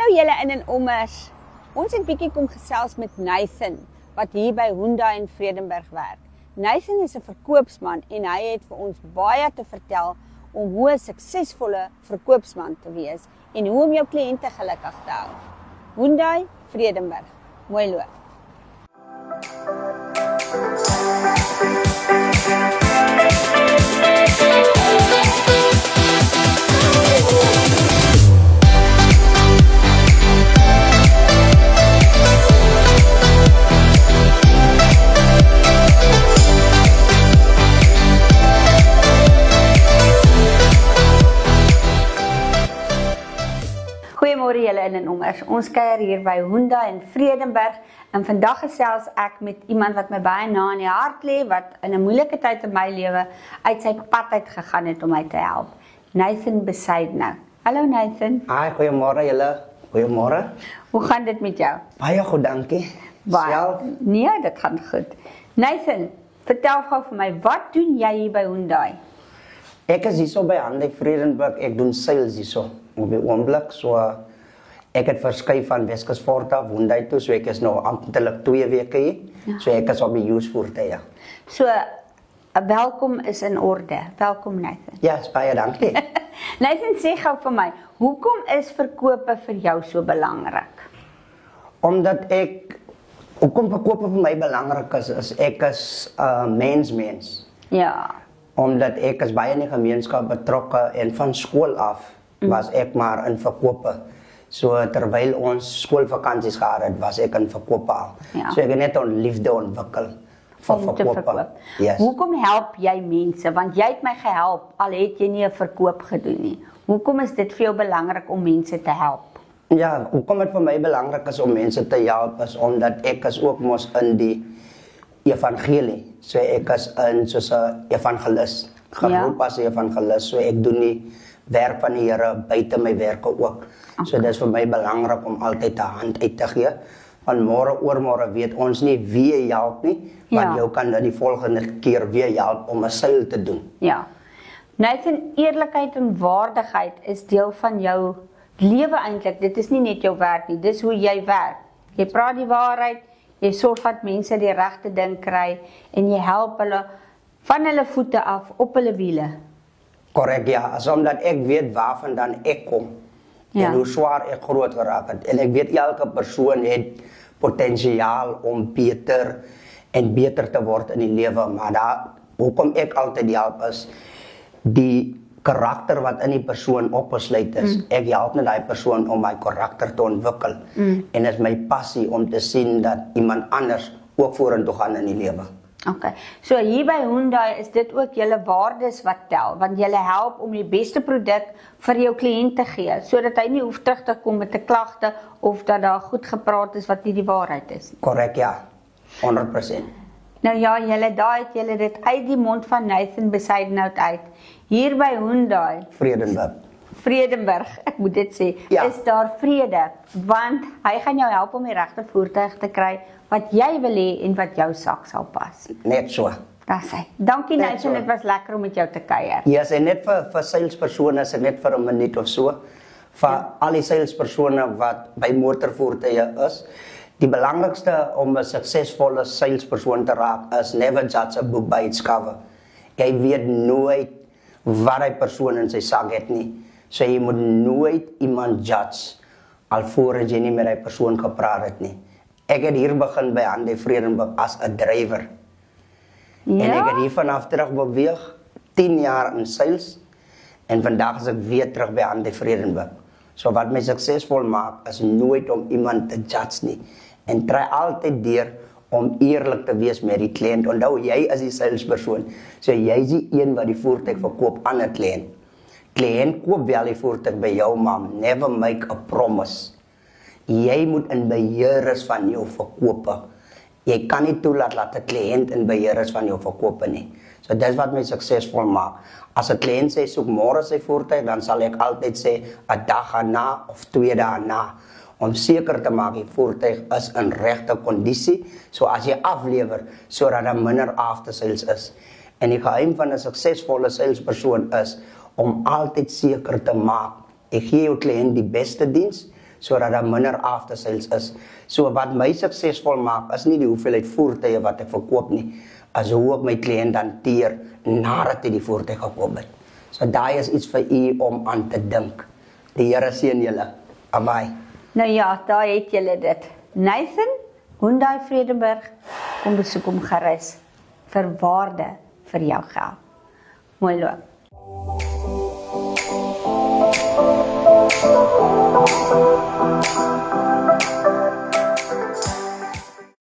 Hallo julle in en ommers. Ons het bietjie kom gesels met Nathan wat hier by Hyundai in Vredenburg werk. Nathan is 'n verkoopsman en hy het vir ons baie te vertel om hoe 'n suksesvolle verkoopsman te wees en hoe om jou kliënte gelukkig te hou. Hyundai Vredenburg. Mooi loop. Goeiemôre julle in en ommers. Ons kuier hier by Hyundai in Vredenburg en vandag gesels ek met iemand wat my baie na in die hart lê, wat in 'n moeilike tyd in my lewe uit sy pad uit gegaan het om my te help. Nathan Besaidnout. Hallo Nathan. Hi, goeiemôre julle. Goeiemôre. Hoe gaan dit met jou? Baie goed, dankie. Baie. Nee, dit gaan goed. Nathan, vertel gou vir my, wat doen jy hier by Hyundai? Ek is hierso by Hyundai Vredenburg. Ek doen sales hierso op die oomblik. So ek het verskuif van Weskusfort af Hyundai toe, so ek is nou amptelik 2 weke hier. Ja. So ek is op die used voertuie. So, 'n welkom is in orde. Welkom Nathan. Ja, baie dankie. Nathan, sê gou vir my, hoekom is verkope vir jou so belangrik? Omdat hoekom verkope vir my belangrik is ek is mens. Ja. Omdat ek is baie in die gemeenskap betrokke en van skool af was ek maar in verkope. So terwyl ons skoolvakansies gehad het, was ek in verkope al. Ja. So ek het net 'n liefde ontwikkel vir verkope. Yes. Hoekom help jy mense? Want jy het my gehelp, al het jy nie 'n verkoop gedoen nie. Hoekom is dit vir jou belangrik om mense te help? Ja, hoekom dit vir my belangrik is om mense te help is omdat ek is ook mos in die evangelie. So ek is in soos 'n evangelis, geroep as 'n evangelis. So ek doen die werk van die Here buite my werke ook. Okay. So dit is vir my belangrik om altyd 'n hand uit te gee. Want môre oormôre weet ons nie wie jy help nie, want jou kan dan die volgende keer weer help om 'n seil te doen. Ja. Nathan, eerlikheid en waardigheid is deel van jou lewe eintlik. Dit is nie net jou werk nie, dis hoe jy werk. Jy praat die waarheid, jy sorg dat mense die regte ding kry en jy help hulle van hulle voete af op hulle wiele. Korrek, ja, omdat ek weet waarvandaan ek kom. Ja. En hoe swaar ek groot geraak het. En ek weet elke persoon het potensiaal om beter te word in die lewe, maar hoekom ek altyd help is die karakter wat in die persoon opgesluit is. Ek help net daai persoon om my karakter te ontwikkel. En dit is my passie om te sien dat iemand anders ook vorentoe gaan in die lewe. Okay. So hier by Hyundai is dit ook julle waardes wat tel, want julle help om die beste produk vir jou kliënt te gee, sodat hy nie hoef terug te kom met 'n klagte of dat daar goed gepraat is wat nie die waarheid is nie. Korrek, ja. 100%. Nou ja, daai het julle dit uit die mond van Nathan Besaidnout uit. Hier by Hyundai Vredenburg, ek moet dit sê, is daar vrede, want hy gaan jou help om die regte voertuig te kry wat jy wil hê en wat jou sak sal pas. Net so. Dis hy. Dankie Nathan, dit was lekker om met jou te kuier. Ja, en net vir salespersone, is net vir 'n minuut of so, vir al die salespersone wat by motorvoertuie is. Die belangrikste om 'n suksesvolle salespersoon te raak is never judge a book by its cover. Jy weet nooit wat hy persoon in sy sak het nie. So jy moet nooit iemand judge alvorens jy nie met die persoon gepraat het nie. Ek het hier begin by Hyundai Vredenburg as 'n drywer. Ja? En ek het hier vanaf terug beweeg 10 jaar in sales en vandag is ek weer terug by Hyundai Vredenburg. So wat my suksesvol maak is nooit om iemand te judge nie en try altyd deur om eerlik te wees met die kliënt. Onthou, jy is die salespersoon. So jy is die een wat die voertuig verkoop aan 'n kliënt. Kliënt koop wel die voertuig by jou, maar never make a promise. Jy moet in beheer is van jou verkope. Jy kan nie toelaat dat 'n kliënt in beheer is van jou verkope nie. So dis wat my suksesvol maak. As 'n kliënt sê soek môre sy voertuig, dan sal ek altyd sê 'n dag daarna of 2 dae na, om seker te maak die voertuig is in regte kondisie, so as jy aflewer sodat daar minder after sales is. En die geheim van 'n suksesvolle salespersoon is om altyd seker te maak, ek gee jou kliënt die beste diens, sodat daar minder after sales is. So wat my suksesvol maak is nie die hoeveelheid voertuie wat ek verkoop nie, as hoe ek my kliënt hanteer nadat hy die voertuig gekoop het. So daai is iets vir u om aan te dink. Die Here seën julle. Amai. Nou ja, daar het julle dit. Nathan, Hyundai Vredenburg, kom besoek hom gerus vir waarde vir jou geld. Mooi loop.